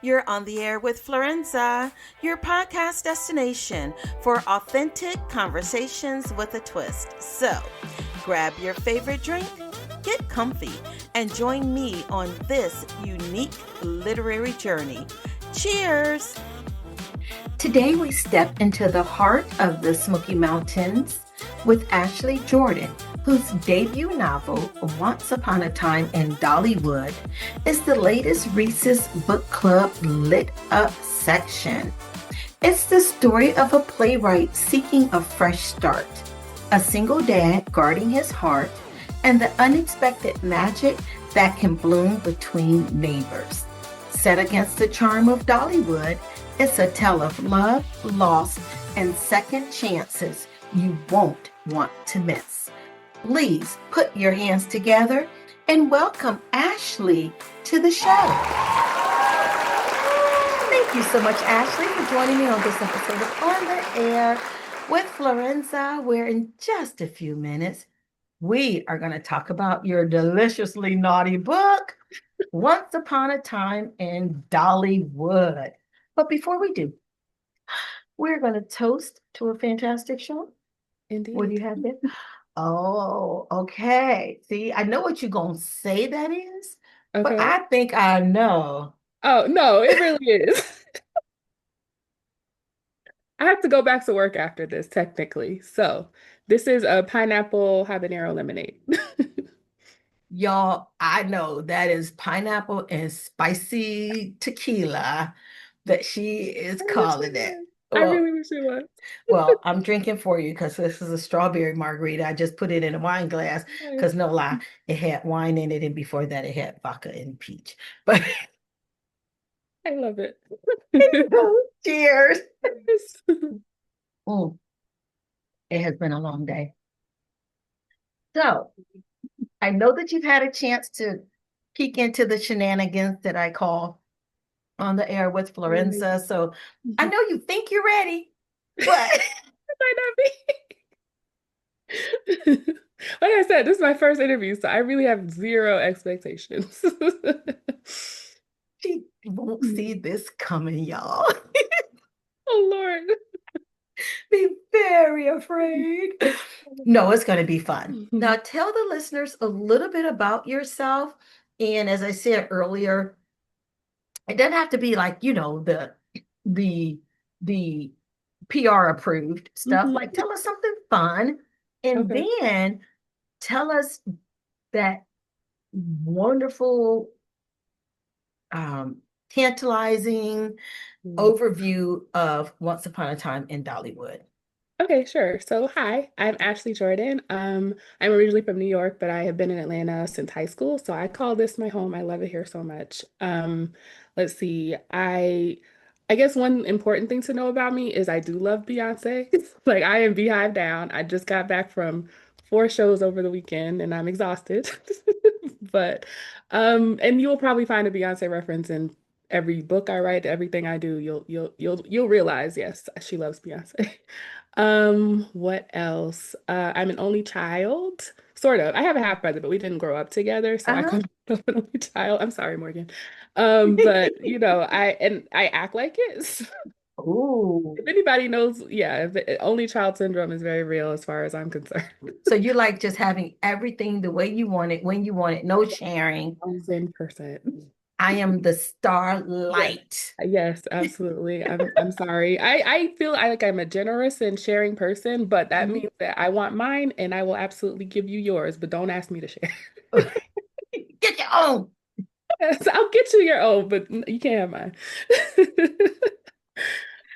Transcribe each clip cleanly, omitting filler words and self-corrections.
You're on the air with Florenza, your podcast destination for authentic conversations with a twist. So, grab your favorite drink, get comfy, and join me on this unique literary journey. Cheers! Today we step into the heart of the Smoky Mountains with Ashley Jordan, whose debut novel, Once Upon a Time in Dollywood, is the latest Reese's Book Club lit up section. It's the story of a playwright seeking a fresh start, a single dad guarding his heart, and the unexpected magic that can bloom between neighbors. Set against the charm of Dollywood, it's a tale of love, loss, and second chances you won't want to miss. Please put your hands together and welcome Ashley to the show. Thank you so much, Ashley, for joining me on this episode of On the Air with Florenza, where in just a few minutes, we are going to talk about your deliciously naughty book, Once Upon a Time in Dollywood. But before we do, we're going to toast to a fantastic show. Indeed. What do you have there? Oh, okay. See, I know what you're going to say that is, but I think I know. Oh, no, it really is. I have to go back to work after this, technically. So this is a pineapple habanero lemonade. Y'all, I know that is pineapple and spicy tequila that she is calling it. I really wish it was. Well, I'm drinking for you because this is a strawberry margarita. I just put it in a wine glass because no lie, it had wine in it, and before that it had vodka and peach. But I love it. Cheers. Oh, it has been a long day. So I know that you've had a chance to peek into the shenanigans that I call On the Air with Florenza. So I know you think you're ready, but it might not be. Like I said, this is my first interview, so I really have zero expectations. She won't see this coming, y'all. Oh, Lord. Be very afraid. No, it's going to be fun. Now, tell the listeners a little bit about yourself. And as I said earlier, it doesn't have to be like, the PR approved stuff. Like, tell us something fun. And then tell us that wonderful, tantalizing overview of Once Upon a Time in Dollywood. Okay, sure. So, hi, I'm Ashley Jordan. I'm originally from New York, but I have been in Atlanta since high school. So I call this my home. I love it here so much. Let's see. I guess one important thing to know about me is I do love Beyonce. Like I am Beehive down. I just got back from 4 shows over the weekend and I'm exhausted. But and you'll probably find a Beyonce reference in every book I write, everything I do. You'll realize, yes, she loves Beyonce. What else? I'm an only child, sort of. I have a half brother, but we didn't grow up together, so I call myself an only child. I'm sorry, Morgan. But I act like it. Ooh. If anybody knows, yeah, only child syndrome is very real as far as I'm concerned. So you like just having everything the way you want it, when you want it, no sharing. 1,000%. I am the starlight. Yes, absolutely. I'm sorry. I feel like I'm a generous and sharing person, but that means that I want mine and I will absolutely give you yours, but don't ask me to share. Get your own. Yes, I'll get you your own, but you can't have mine.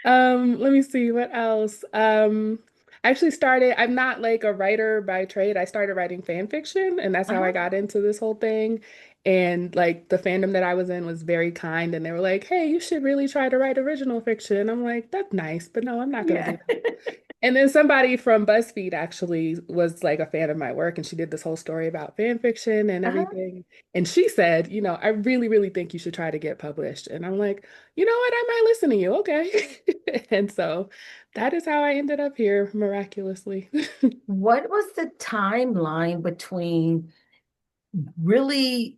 Let me see what else. I'm not like a writer by trade. I started writing fan fiction, and that's how I got into this whole thing. And like the fandom that I was in was very kind, and they were like, "Hey, you should really try to write original fiction." And I'm like, "That's nice, but no, I'm not gonna do that." And then somebody from BuzzFeed actually was like a fan of my work, and she did this whole story about fan fiction and everything. And she said, I really, really think you should try to get published. And I'm like, you know what? I might listen to you. Okay. And so that is how I ended up here miraculously. What was the timeline between really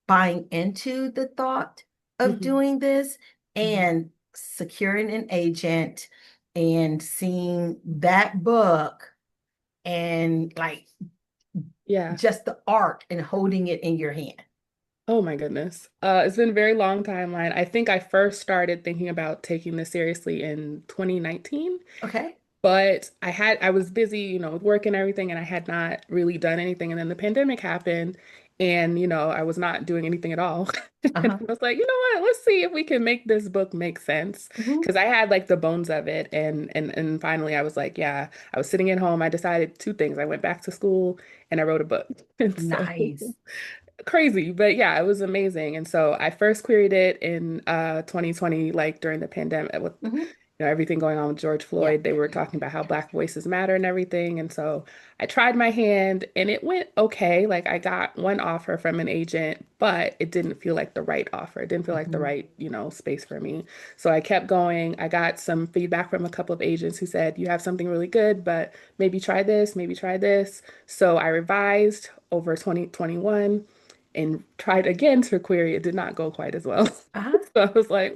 buying into the thought of Hmm. doing this Hmm. and securing an agent and seeing that book and like Yeah. just the art and holding it in your hand. Oh my goodness. It's been a very long timeline. I think I first started thinking about taking this seriously in 2019. Okay. But I was busy, with work and everything, and I had not really done anything. And then the pandemic happened, and I was not doing anything at all. And Uh-huh. I was like, you know what? Let's see if we can make this book make sense. Hmm. Because I had like the bones of it, and finally I was like, yeah. I was sitting at home. I decided two things. I went back to school and I wrote a book. And so Nice. crazy, but yeah, it was amazing. And so I first queried it in 2020, like during the pandemic with Hmm. everything going on with George Yeah. Floyd. They were talking about how Black voices matter and everything. And so I tried my hand and it went okay. Like I got one offer from an agent, but it didn't feel like the right offer. It didn't feel like the Hmm. right, space for me. So I kept going. I got some feedback from a couple of agents who said, you have something really good, but maybe try this, maybe try this. So I revised over 2021 and tried again to query. It did not go quite as well. Uh-huh. So I was like,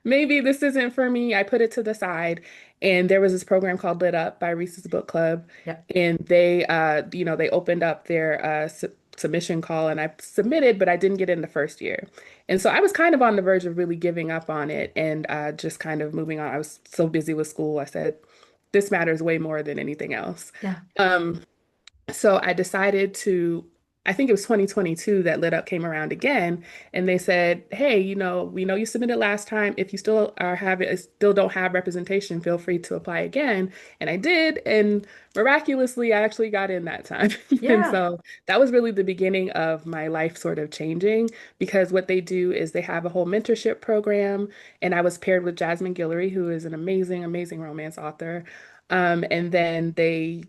maybe this isn't for me. I put it to the side. And there was this program called Lit Up by Reese's Book Club. Yeah. And they opened up their submission call and I submitted, but I didn't get in the first year. And so I was kind of on the verge of really giving up on it and just kind of moving on. I was so busy with school. I said, this matters way more than anything else. Yeah. Um, so I decided to, I think it was 2022 that Lit Up came around again, and they said, "Hey, we know you submitted last time. If you still don't have representation, feel free to apply again." And I did, and miraculously, I actually got in that time. And Yeah. so that was really the beginning of my life sort of changing because what they do is they have a whole mentorship program, and I was paired with Jasmine Guillory, who is an amazing, amazing romance author. And then they,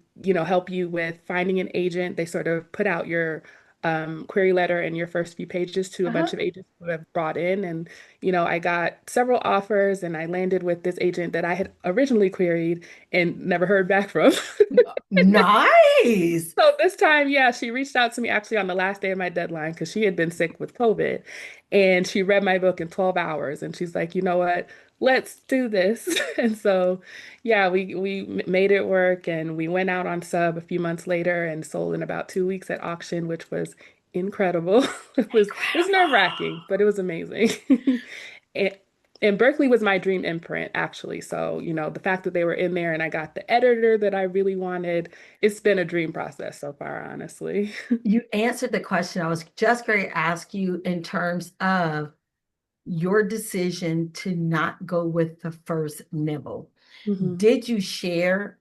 help you with finding an agent. They sort of put out your query letter and your first few pages to a Uh-huh. bunch of agents who have brought in. And, I got several offers and I landed with this agent that I had originally queried and never heard back from. Nice. So this time, yeah, she reached out to me actually on the last day of my deadline because she had been sick with COVID. And she read my book in 12 hours. And she's like, you know what? Let's do this. And so, yeah, we made it work and we went out on sub a few months later and sold in about 2 weeks at auction, which was incredible. It was nerve-wracking, but it was amazing. And, and Berkeley was my dream imprint, actually. So, the fact that they were in there and I got the editor that I really wanted, it's been a dream process so far, honestly. You answered the question I was just going to ask you in terms of your decision to not go with the first nibble. Mhm. Did you share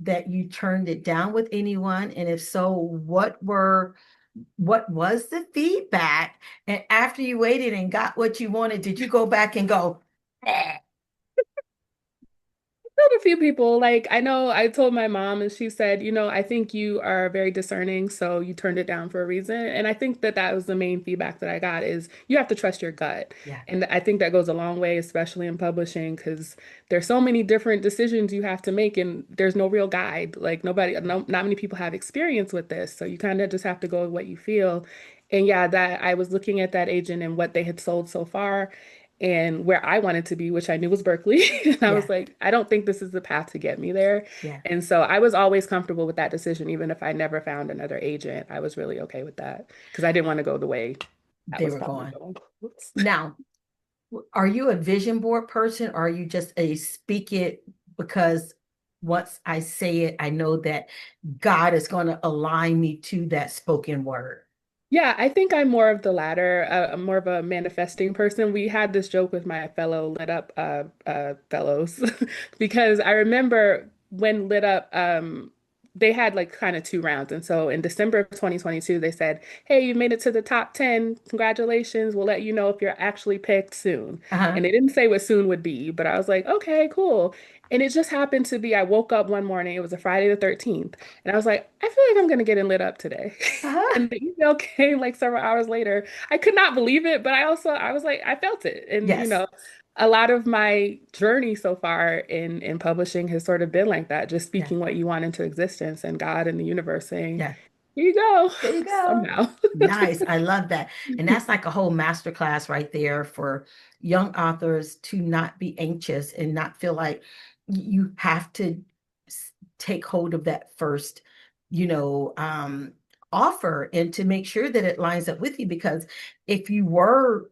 that you turned it down with anyone? And if so, what was the feedback? And after you waited and got what you wanted, did you go back and go, "Eh"? Told a few people, like I know I told my mom and she said, I think you are very discerning, so you turned it down for a reason. And I think that that was the main feedback that I got is you have to trust your gut. Yeah, And I think that goes a long way, especially in publishing, because there's so many different decisions you have to make and there's no real guide. Like not many people have experience with this. So you kind of just have to go with what you feel. And yeah, that I was looking at that agent and what they had sold so far and where I wanted to be, which I knew was Berkeley. And I was yeah, like, I don't think this is the path to get me there. yeah. And so I was always comfortable with that decision, even if I never found another agent. I was really okay with that because I didn't want to go the way that They was were probably going. going. Oops. Now, are you a vision board person or are you just a speak it because once I say it, I know that God is going to align me to that spoken word? Yeah, I think I'm more of the latter. I'm more of a manifesting person. We had this joke with my fellow Lit Up fellows because I remember when Lit Up they had like kind of two rounds. And so in December of 2022, they said, "Hey, you made it to the top 10. Congratulations. We'll let you know if you're actually picked soon." Uh-huh. And they didn't say what soon would be, but I was like, "Okay, cool." And it just happened to be I woke up one morning, it was a Friday the 13th, and I was like, I feel like I'm gonna get in Lit Up today. Uh-huh. And the email came like several hours later. I could not believe it, but I was like, I felt it. And Yes. a lot of my journey so far in publishing has sort of been like that, just Yeah. speaking what you want into existence and God and the universe saying, Yeah. Here you go. There you go. Somehow. Nice. I love that. And that's like a whole master class right there for young authors to not be anxious and not feel like you have to take hold of that first, you know, offer and to make sure that it lines up with you. Because if you were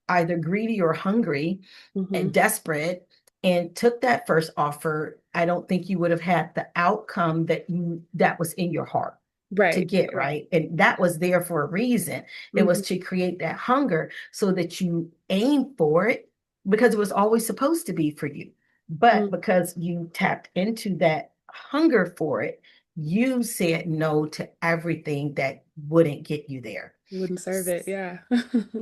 either greedy or hungry and Hmm. desperate and took that first offer, I don't think you would have had the outcome that was in your heart to Right, get, right. right? And that was there for a reason. It was Hmm. to create that hunger so that you aim for it because it was always supposed to be for you. But Mm. because you tapped into that hunger for it, you said no to everything that wouldn't get you there. Wouldn't serve it, yeah.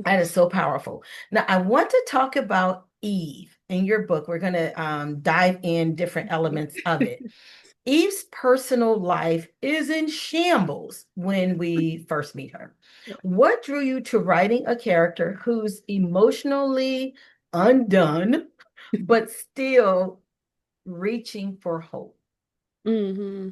That is so powerful. Now, I want to talk about Eve in your book. We're going to dive in different elements of it. Eve's personal life is in shambles when we first meet her. What drew you to writing a character who's emotionally undone, but still reaching for hope? Hmm.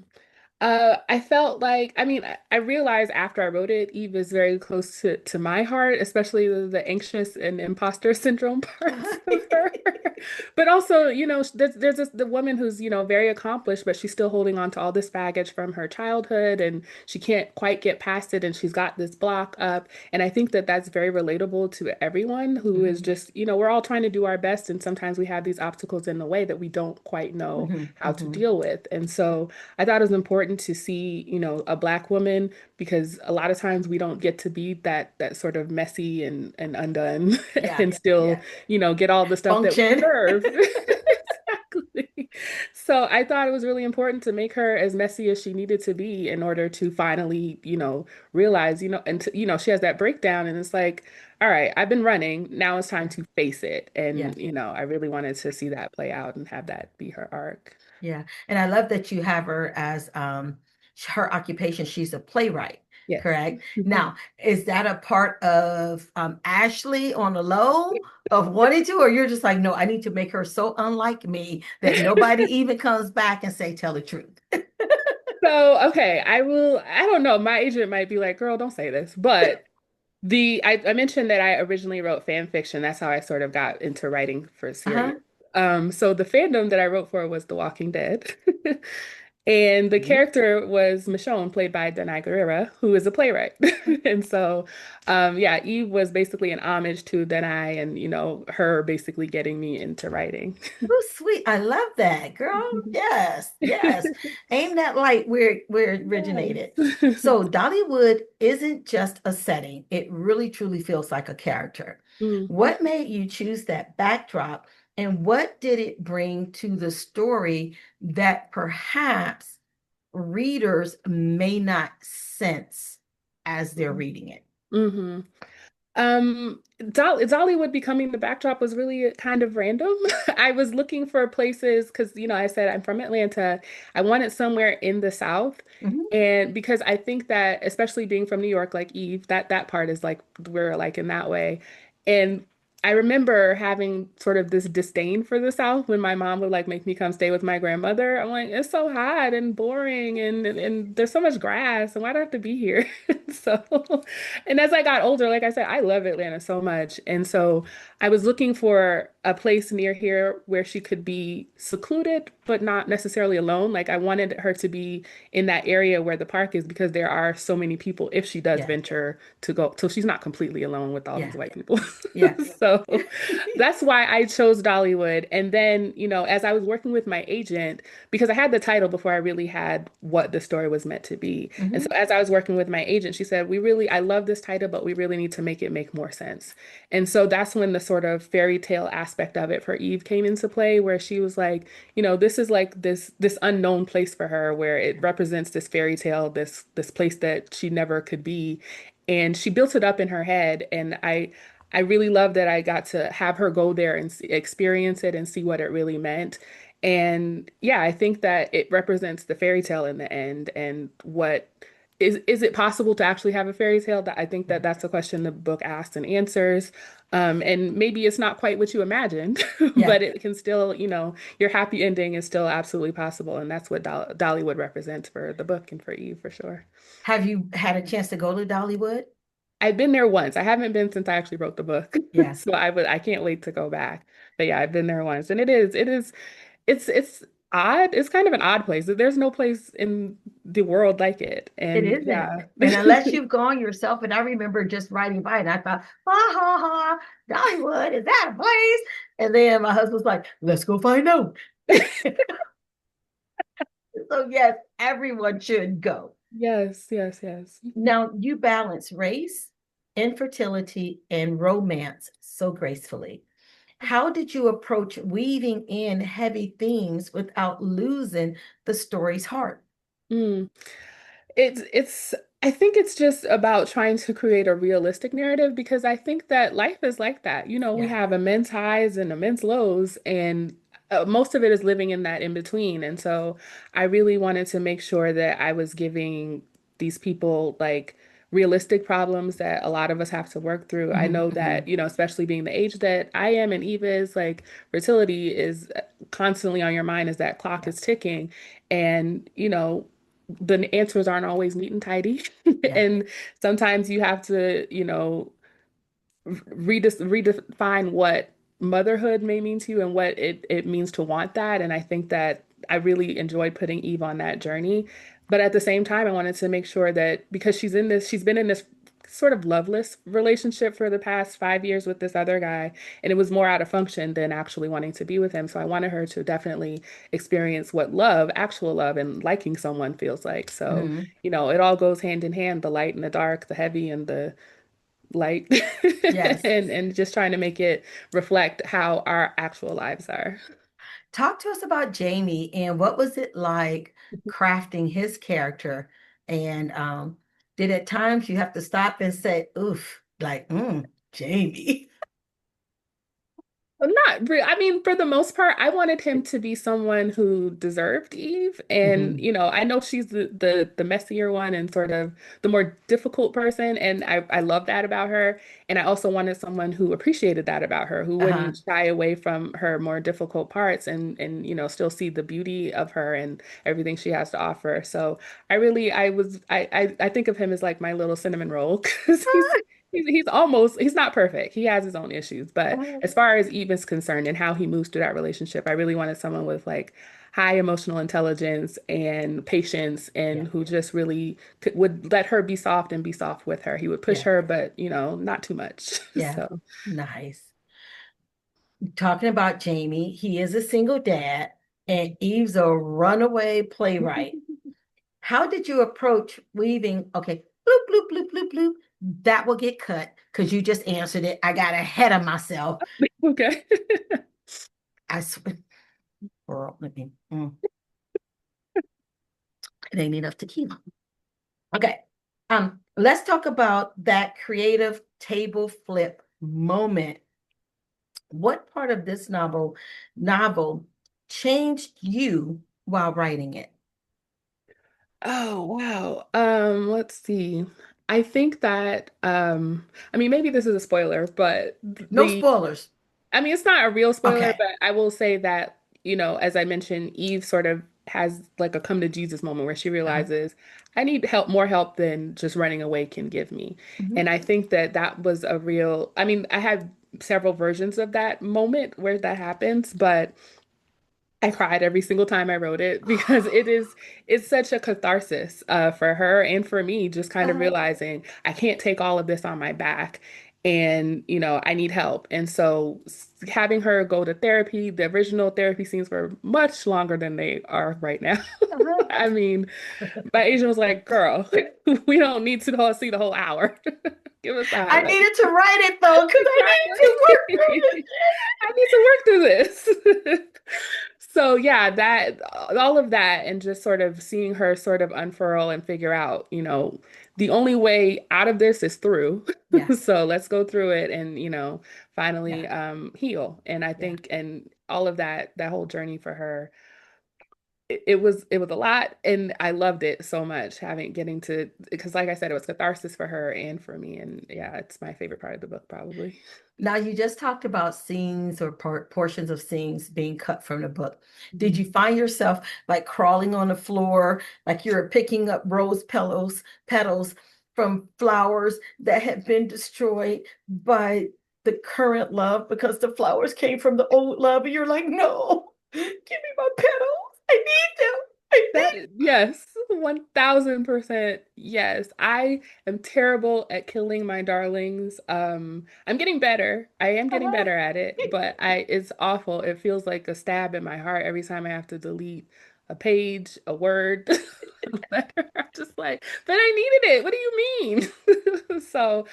I felt like, I mean, I realized after I wrote it, Eve is very close to my heart, especially the anxious and imposter syndrome parts of her. But also, there's the woman who's, very accomplished, but she's still holding on to all this baggage from her childhood and she can't quite get past it and she's got this block up. And I think that that's very relatable to everyone who is Mhm, just, we're all trying to do our best and sometimes we have these obstacles in the way that we don't quite know mhm, how to mhm. deal with. And so, I thought it was important to see, a Black woman because a lot of times we don't get to be that sort of messy and undone Yeah, and still, yeah. get all the stuff that we Function. deserve. Exactly. So I thought it was really important to make her as messy as she needed to be in order to finally, realize, she has that breakdown and it's like, all right, I've been running. Now it's time Yeah, to face it. yeah. And, I really wanted to see that play out and have that be her arc. Yeah. And I love that you have her as her occupation. She's a playwright, Yes. correct? Now, is that a part of Ashley on the low of wanting to, or you're just like, no, I need to make her so unlike me that nobody even comes back and say, tell the truth. So, okay, I don't know. My agent might be like, girl, don't say this. But I mentioned that I originally wrote fan fiction. That's how I sort of got into writing for a series. Uh-huh. So the fandom that I wrote for was The Walking Dead. And the Mhm. character was Michonne, played by Danai Gurira, who is a playwright. And so, yeah, Eve was basically an homage to Danai and, her basically getting me into writing. Oh, sweet. I love that, girl. Yes, yes. Aim that light where it originated. Yes. So Dollywood isn't just a setting. It really truly feels like a character. Mhm. What made you choose that backdrop and what did it bring to the story that perhaps readers may not sense as they're reading it? Mhm. Dollywood becoming the backdrop was really kind of random. I was looking for places because, I said I'm from Atlanta. I wanted somewhere in the South. Mhm. And because I think that, especially being from New York, like Eve, that part is like we're like in that way. And I remember having sort of this disdain for the South when my mom would like make me come stay with my grandmother. I'm like, it's so hot and boring and there's so much grass and why do I have to be here? So, and as I got older, like I said, I love Atlanta so much. And so I was looking for a place near here where she could be secluded, but not necessarily alone. Like I wanted her to be in that area where the park is because there are so many people if she does Yeah, venture to go. So she's not completely alone with all yeah, these white people. yeah. So that's why I chose Dollywood. And then, as I was working with my agent, because I had the title before I really had what the story was meant to be. And so Mhm. as I was working with my agent, she said, I love this title, but we really need to make it make more sense. And so that's when the sort of fairy tale aspect of it for Eve came into play, where she was like, this is like this unknown place for her where it represents this fairy tale, this place that she never could be. And she built it up in her head. And I really love that I got to have her go there and experience it and see what it really meant. And yeah, I think that it represents the fairy tale in the end and what is it possible to actually have a fairy tale? That I think that that's a question the book asks and answers. And maybe it's not quite what you imagined, Yeah. but it can still, your happy ending is still absolutely possible. And that's what Dollywood represents for the book and for Eve for sure. Have you had a chance to go to Dollywood? I've been there once. I haven't been since I actually wrote the book. Yeah. So I can't wait to go back. But yeah, I've been there once. And it's odd. It's kind of an odd place. There's no place in the world like it. It And isn't. yeah. And unless you've gone yourself, and I remember just riding by and I thought, ha ha ha, Dollywood, is that a place? And then my husband's like, let's go find out. So yes, everyone should go. Yes, yes, yes. Now you balance race, infertility, and romance so gracefully. How did you approach weaving in heavy themes without losing the story's heart? Mm. It's I think it's just about trying to create a realistic narrative because I think that life is like that. We Yeah. have immense highs and immense lows, and most of it is living in that in between. And so I really wanted to make sure that I was giving these people like realistic problems that a lot of us have to work through. I Mhm, know mhm. that, especially being the age that I am and Eva is, like fertility is constantly on your mind as that clock Yeah. is ticking. And, the answers aren't always neat and tidy. Yeah. And sometimes you have to, redefine what motherhood may mean to you and what it means to want that. And I think that I really enjoyed putting Eve on that journey. But at the same time, I wanted to make sure that because she's been in this sort of loveless relationship for the past 5 years with this other guy, and it was more out of function than actually wanting to be with him. So I wanted her to definitely experience what love, actual love, and liking someone feels like. So, Mhm. it all goes hand in hand, the light and the dark, the heavy and the light, Yes. and just trying to make it reflect how our actual lives are. Talk to us about Jamie and what was it like crafting his character? And did at times you have to stop and say, oof, like, Jamie. Well, not really. I mean, for the most part, I wanted him to be someone who deserved Eve. And, Mhm. I know she's the messier one and sort of the more difficult person. And I love that about her. And I also wanted someone who appreciated that about her, who Uh-huh. wouldn't shy away from her more difficult parts and still see the beauty of her and everything she has to offer. So I think of him as like my little cinnamon roll because he's not perfect. He has his own issues, but as far as Eve is concerned and how he moves through that relationship, I really wanted someone with like high emotional intelligence and patience and Yeah. who just really would let her be soft and be soft with her. He would push Yeah. her, but not too much. Yeah. So, Nice. Talking about Jamie, he is a single dad and Eve's a runaway playwright. How did you approach weaving? Okay, bloop, bloop, bloop, bloop, bloop. That will get cut because you just answered it. I got ahead of myself. okay. I swear, girl, it ain't enough tequila. Okay. Let's talk about that creative table flip moment. What part of this novel changed you while writing it? Oh, wow. Let's see. I think that I mean maybe this is a spoiler, but No the spoilers. I mean, it's not a real spoiler, Okay. but I will say that, as I mentioned, Eve sort of has like a come to Jesus moment where she Uh-huh. realizes I need help, more help than just running away can give me. Mhm. And I think that that was a real, I mean, I had several versions of that moment where that happens, but I cried every single time I wrote it because it's such a catharsis for her and for me, just kind of Uh-huh. realizing I can't take all of this on my back and I need help. And so having her go to therapy, the original therapy scenes were much longer than they are right now. Uh-huh. I mean, my agent was like, "Girl, we don't need to see the whole hour. Give us the I highlights." needed to write it though, because I need to work through Exactly. I need to work through this. So yeah, that all of that and just sort of seeing her sort of unfurl and figure out, the only way out of this is through. Yeah, So let's go through it and, yeah, finally heal. And I yeah. think and all of that whole journey for her. it was a lot, and I loved it so much having getting to, because like I said, it was catharsis for her and for me, and yeah, it's my favorite part of the book probably. Now, you just talked about scenes or portions of scenes being cut from the book. Did Mhm. you find yourself like crawling on the floor, like you're picking up rose petals from flowers that had been destroyed by the current love because the flowers came from the old love, and you're like, no, give me my petals. I need them. I That is, yes, 1000% yes. I am terrible at killing my darlings. I'm getting better. I am getting better at it, need but I it's awful. It feels like a stab in my heart every time I have to delete a page, a word, a letter. I'm just like, but I needed it. What do you mean? So,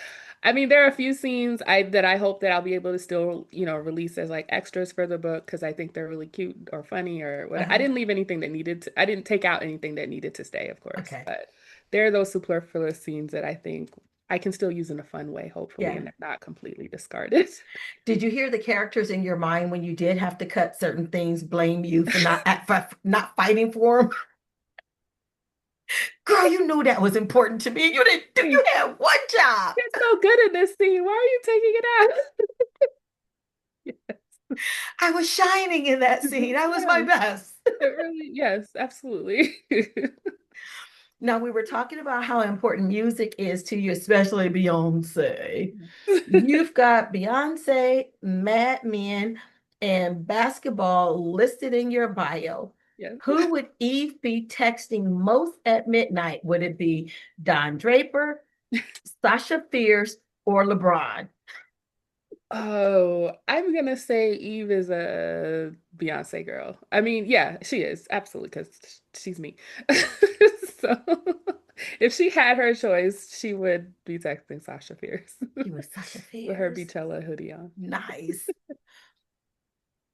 I mean, there are a few scenes that I hope that I'll be able to still, release as like extras for the book because I think they're really cute or funny or what. I uh-huh. didn't leave anything that needed to, I didn't take out anything that needed to stay, of course, Okay. but there are those superfluous scenes that I think I can still use in a fun way, hopefully, Yeah. and they're not completely discarded. Did you hear the characters in your mind when you did have to cut certain things, blame you for not fighting for them? Girl, you knew that was important to me. You didn't do. You're You had one job. so good in this scene. Why are you taking it out? I was shining in that scene. I was my Yes, best. it really, yes, absolutely. Now, we were talking about how important music is to you, especially Beyonce. You've got Beyonce, Mad Men, and basketball listed in your bio. Yes. Who would Eve be texting most at midnight? Would it be Don Draper, Sasha Fierce, or LeBron? Oh, I'm gonna say Eve is a Beyonce girl. I mean, yeah, she is absolutely because she's me. So if she had her choice, she would be texting Sasha Fierce He was Sasha with her Fierce. Beachella hoodie on. Nice.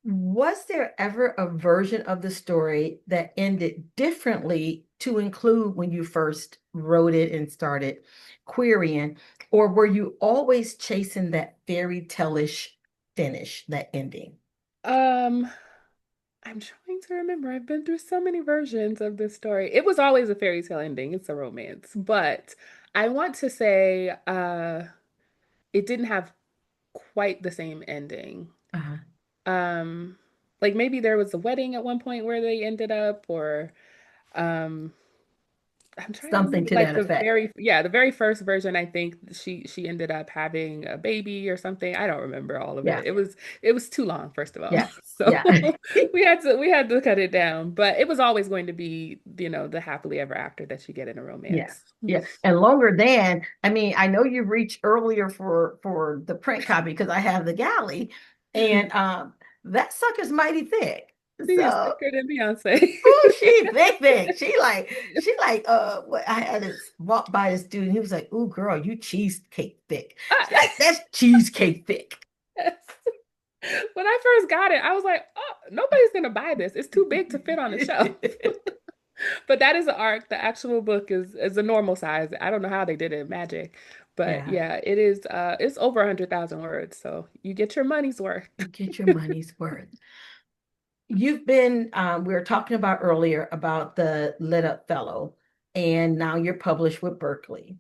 Was there ever a version of the story that ended differently to include when you first wrote it and started querying, or were you always chasing that fairy tale-ish finish, that ending? Um, I'm trying to remember. I've been through so many versions of this story. It was always a fairy tale ending. It's a romance, but I want to say it didn't have quite the same ending. Uh-huh. Um, like maybe there was a wedding at one point where they ended up, or um, I'm trying to Something remember. to Like that effect. the very first version, I think she ended up having a baby or something. I don't remember all of Yeah, it. It was too long, first of all. yeah, So yeah. we had to cut it down. But it was always going to be, the happily ever after that you get in a Yeah, romance. yeah. And longer than, I mean, I know you reached earlier for the print copy because I have the galley, and that sucker's mighty thick. She is So, thicker than Beyonce. oh, she thick, thick. She like what I had to walk by this dude, and he was like, "Ooh, girl, you cheesecake thick." She like, "That's cheesecake thick." Yes. When I first got it, I was like, oh, nobody's gonna buy this. It's too big to fit on the shelf. But that is the arc. The actual book is a normal size. I don't know how they did it, magic. But Yeah, yeah, it is it's over 100,000 words. So you get your money's worth. you get your money's worth. You've been, we were talking about earlier about the Lit Up Fellow, and now you're published with Berkeley.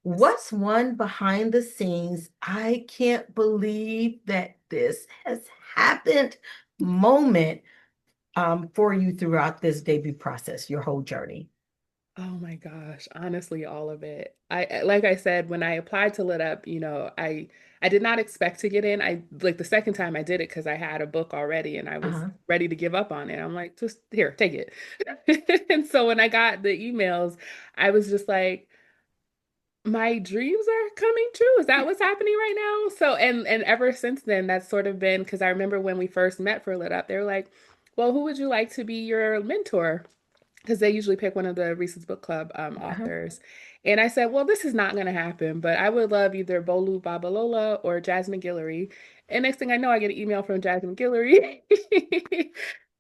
What's one behind the scenes, I can't believe that this has happened moment for you throughout this debut process, your whole journey? Oh my gosh, honestly, all of it. Like I said, when I applied to Lit Up, I did not expect to get in. I like the second time I did it because I had a book already and I was Uh-huh. ready to give up on it. I'm like, just here, take it. And so when I got the emails, I was just like, my dreams are coming true. Is that what's happening right now? So and ever since then, that's sort of been because I remember when we first met for Lit Up, they were like, well, who would you like to be your mentor? Because they usually pick one of the Reese's Book Club Uh-huh. authors. And I said, well, this is not going to happen, but I would love either Bolu Babalola or Jasmine Guillory. And next thing I know, I get an email from Jasmine Guillory.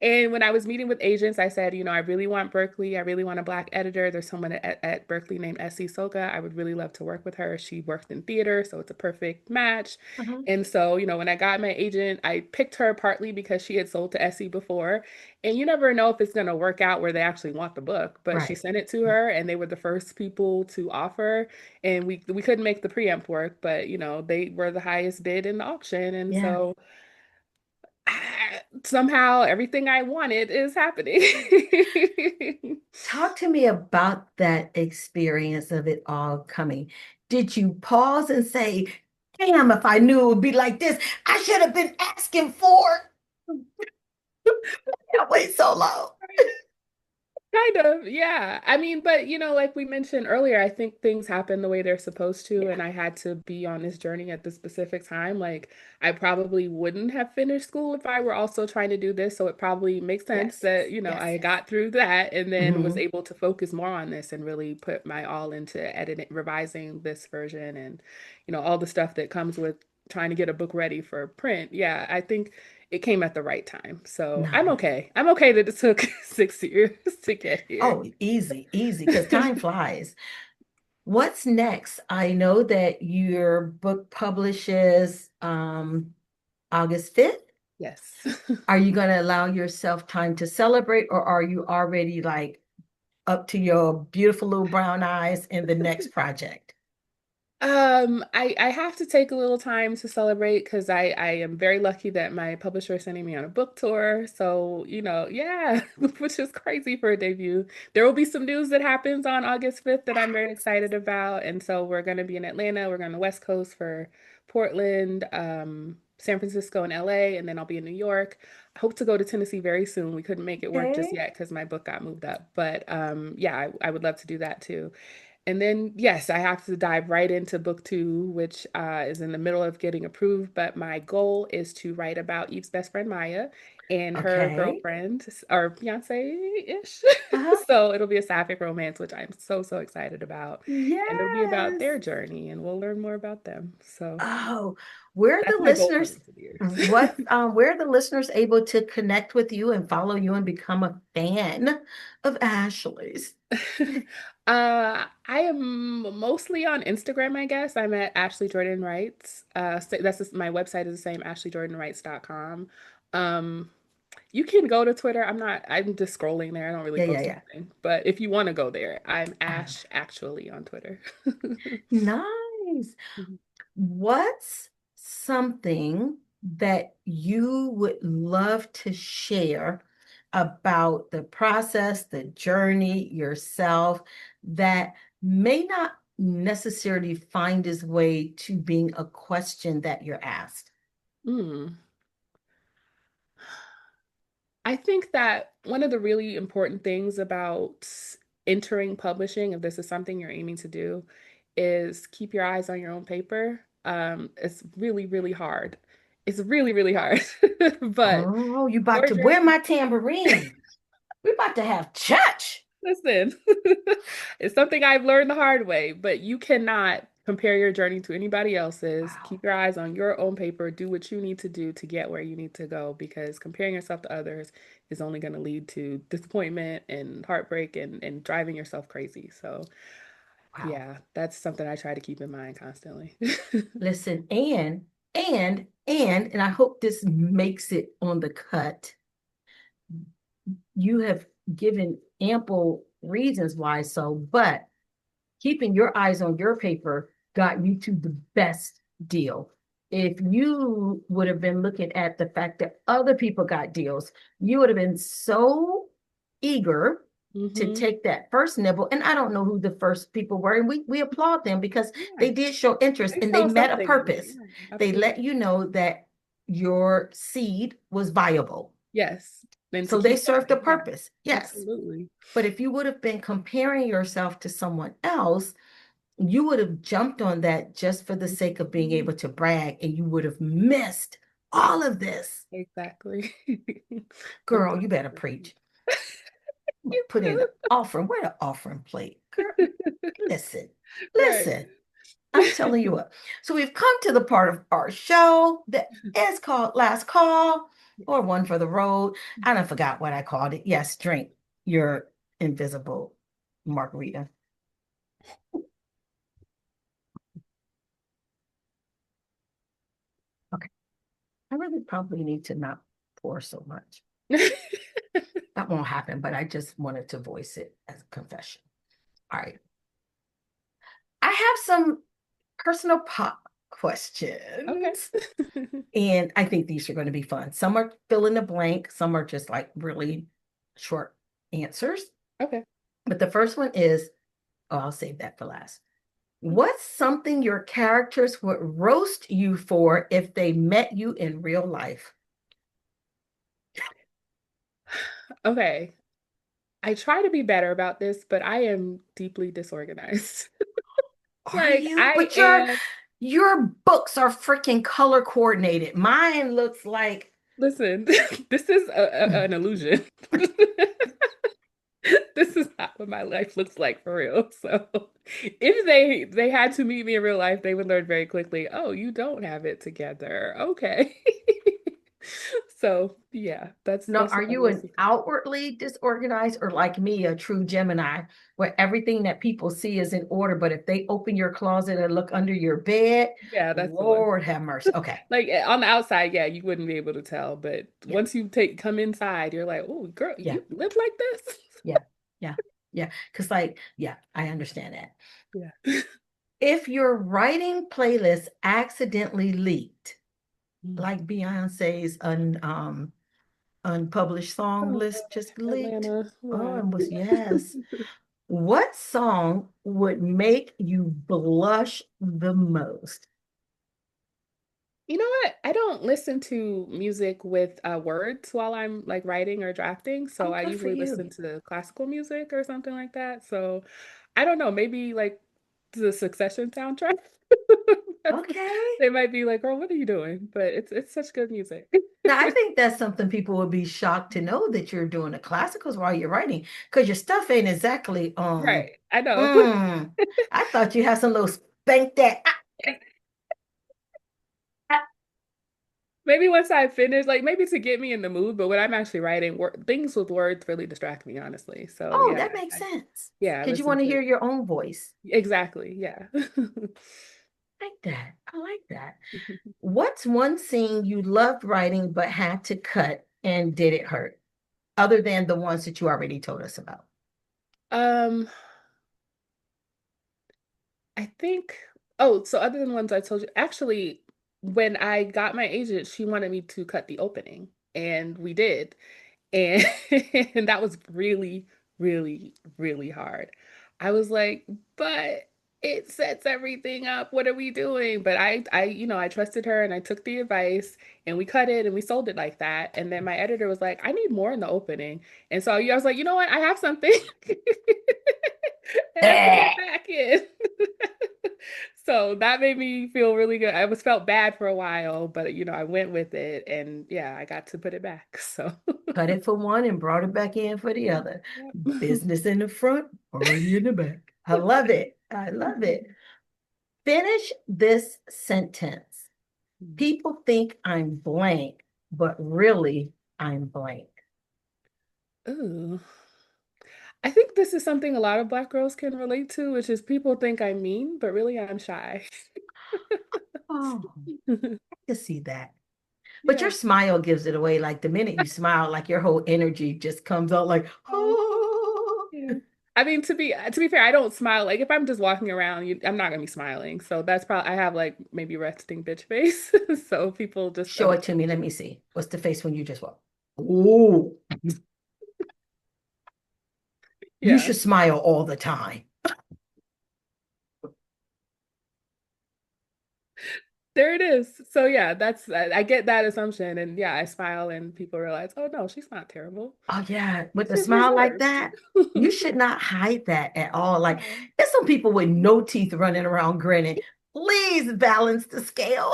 And when I was meeting with agents, I said, I really want Berkeley. I really want a Black editor. There's someone at Berkeley named Essie Soga. I would really love to work with her. She worked in theater, so it's a perfect match. Uh-huh. And so, when I got my agent, I picked her partly because she had sold to Essie before. And you never know if it's going to work out where they actually want the book. But she Right. sent it to her, and they were the first people to offer. And we couldn't make the preempt work, but they were the highest bid in the auction. And Yeah. so somehow everything I wanted is happening. Talk to me about that experience of it all coming. Did you pause and say, damn, if I knew it would be like this, I should have been asking for it. Wait so long. Kind of, yeah. I mean, but like we mentioned earlier, I think things happen the way they're supposed to, Yeah. and I had to be on this journey at the specific time. Like, I probably wouldn't have finished school if I were also trying to do this, so it probably makes sense Yes. that, Yes. I Yes. got through that and then was Hmm. able to focus more on this and really put my all into editing, revising this version and, all the stuff that comes with trying to get a book ready for print. Yeah, I think it came at the right time. So I'm Nice. okay. I'm okay that it took 6 years to get here. Oh, easy, easy, because time flies. What's next? I know that your book publishes August 5th. Yes. Are you going to allow yourself time to celebrate, or are you already like up to your beautiful little brown eyes in the next project? I have to take a little time to celebrate because I am very lucky that my publisher is sending me on a book tour. So, yeah, which is crazy for a debut. There will be some news that happens on August 5th that I'm very excited about. And so we're going to be in Atlanta. We're going to the West Coast for Portland, San Francisco, and LA, and then I'll be in New York. I hope to go to Tennessee very soon. We couldn't make it work just Okay. yet because my book got moved up. But yeah, I would love to do that too. And then, yes, I have to dive right into book two, which is in the middle of getting approved. But my goal is to write about Eve's best friend, Maya, and her Okay. girlfriend or fiance-ish. Uh-huh. So it'll be a sapphic romance, which I'm so, so excited about. And it'll be about Yes. their journey, and we'll learn more about them. So Oh, where are that's the my goal for the listeners? rest of the year. Where are the listeners able to connect with you and follow you and become a fan of Ashley's? I am mostly on Instagram, I guess. I'm at Ashley Jordan Writes. That's just, my website is the same, ashleyjordanwrites.com. Um, you can go to Twitter. I'm just scrolling there. I don't really Yeah, yeah, post yeah. anything. But if you want to go there, I'm Uh, Ash actually on Twitter. nice. What's something that you would love to share about the process, the journey, yourself, that may not necessarily find its way to being a question that you're asked? Mm. I think that one of the really important things about entering publishing, if this is something you're aiming to do, is keep your eyes on your own paper. It's really, really hard. It's really, really hard. But Oh, you about your to wear journey, my tambourine. We're about to have church. listen, it's something I've learned the hard way, but you cannot compare your journey to anybody else's. Wow. Keep your eyes on your own paper. Do what you need to do to get where you need to go because comparing yourself to others is only going to lead to disappointment and heartbreak and driving yourself crazy. So, Wow. yeah, that's something I try to keep in mind constantly. Listen, and I hope this makes it on the cut. You have given ample reasons why so, but keeping your eyes on your paper got you to the best deal. If you would have been looking at the fact that other people got deals, you would have been so eager to Hmm. take that first nibble. And I don't know who the first people were. And we applaud them because Yeah, they did show interest they and they saw met a something in it. purpose. Yeah, They let absolutely. you know that your seed was viable. Yes. And to So they keep served a going. Yeah, purpose. Yes. absolutely. But if you would have been comparing yourself to someone else, you would have jumped on that just for the sake of being Mhm. able to brag, and you would have missed all of this. Exactly. Girl, you better Completely. preach. You Put in the too. offering. Where the offering plate? Girl, listen, Right. listen. I'm telling you what. So we've come to the part of our show that is called Last Call. or one for the road. I don't forgot what I called it. Yes, drink your invisible margarita. Okay. I really probably need to not pour so much. That won't happen, but I just wanted to voice it as a confession. All right. I have some personal pop Okay. questions. And I think these are going to be fun. Some are fill in the blank, some are just like really short answers. Okay. But the first one is, oh, I'll save that for last. What's something your characters would roast you for if they met you in real life? Okay. I try to be better about this, but I am deeply disorganized. Are Like you? I But am, your books are freaking color coordinated. Mine looks like listen, this is an illusion. This is not what my life looks like for real. So if they had to meet me in real life, they would learn very quickly, oh, you don't have it together. Okay. So yeah, no, that's are what I'm you an mostly thinking. outwardly disorganized or like me, a true Gemini, where everything that people see is in order, but if they open your closet and look under your bed, Yeah, that's the one. Lord have mercy. Okay. Like on the outside, yeah, you wouldn't be able to tell, but Yeah. once you take come inside, you're like, oh, girl, Yeah. you live like this? Yeah. Yeah. Yeah. Because, like, yeah, I understand that. Yeah. If your writing playlist accidentally leaked, Mm. like Beyonce's unpublished song Oh list just man, leaked. Atlanta. Oh, Yeah. and was yes. What song would make you blush the most? You know what? I don't listen to music with words while I'm like writing or drafting, so Oh, I good for usually you. listen to classical music or something like that. So I don't know, maybe like the Succession soundtrack. Okay. They might be like, "Girl, what are you doing?" But it's such good music. Now, I think that's something people would be shocked to know that you're doing the classicals while you're writing, because your stuff ain't exactly Right. I know. mm, I thought you had some little spank that. Maybe once I finish, like maybe to get me in the mood, but when I'm actually writing, things with words really distract me, honestly. So Oh, yeah, that makes sense. yeah, I Because you listen want to to hear your own voice. exactly, yeah. I like that. I like that. What's one scene you loved writing but had to cut and did it hurt? Other than the ones that you already told us about. Um, I think, oh, so other than the ones I told you, actually, when I got my agent, she wanted me to cut the opening, and we did. And and that was really, really, really hard. I was like, but it sets everything up. What are we doing? But I trusted her and I took the advice and we cut it and we sold it like that. And then my editor was like, I need more in the opening. And so I was like, you know what? I have something. And I put it back in. So that made me feel really good. I was felt bad for a while, but I went with it and yeah, I got to put it back. So Cut it for one and brought it back in for the other. Yep. Business in the front, party in the back. I love it. I love it. Finish this sentence. People think I'm blank, but really I'm blank. Ooh. I think this is something a lot of Black girls can relate to, which is people think I'm mean, but really I'm shy. Oh, I can see that. But your Yeah. smile gives it away. Like the minute you smile, like your whole energy just comes out like, Oh, oh. yeah. I mean, to be fair, I don't smile. Like if I'm just walking around, I'm not gonna be smiling. So that's probably I have like maybe resting bitch face. So people just Show it to me. Let me see. What's the face when you just walk? Oh, you yeah. should smile all the time. There it is. So yeah, I get that assumption, and yeah, I smile, and people realize, oh no, she's not terrible. Oh, yeah. With a She's just smile like worse. that, you should not hide that at all. Like, Yeah. there's some people with no teeth running around grinning. Please balance the scale.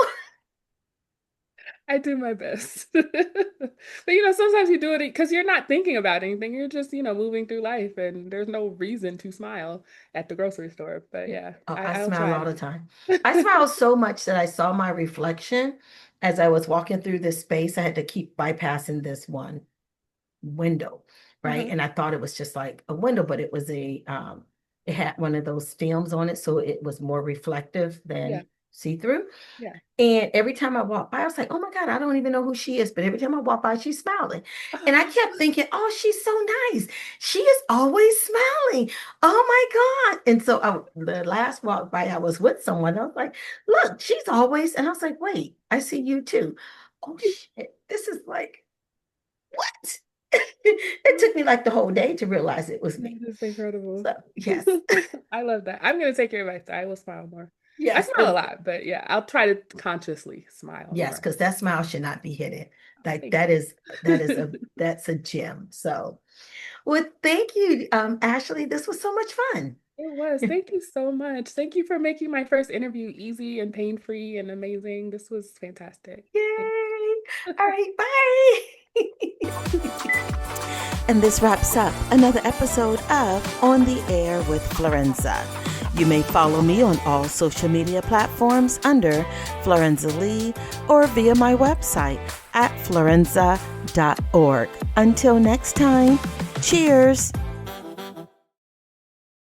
I do my best. But sometimes you do it because you're not thinking about anything. You're just, moving through life and there's no reason to smile at the grocery store. But yeah, Oh, I I'll smile try all to the do time. I that. smile so much that I saw my reflection as I was walking through this space, I had to keep bypassing this one window, right? Uh-huh. And I thought it was just like a window, but it had one of those films on it, so it was more reflective Yeah. than see-through. Yeah. And every time I walked by, I was like, oh my God, I don't even know who she is. But every time I walk by, she's smiling. And I kept thinking, oh, she's so nice. She is always smiling. Oh my God. And so the last walk by, I was with someone. I was like, look, she's always, and I was like, wait, I see you too. Oh shit. This is like, what? It took me like the whole day to realize it was me. That is incredible. So yes. I love that. I'm gonna take your advice. I will smile more. I Yes, smile a because lot, but yeah, I'll try to consciously smile yes, more. because that smile should not be hidden. Like Thank you. that's a gem. So well, thank you, Ashley. This was so much fun. It was. Thank you so much. Thank you for making my first interview easy and pain-free and amazing. This was fantastic. Thank Yay. All right, bye. And this wraps up another episode of On the Air with Florenza. You may follow me on all social media platforms under Florenza Lee or via my website at florenza.org. Until next time, cheers.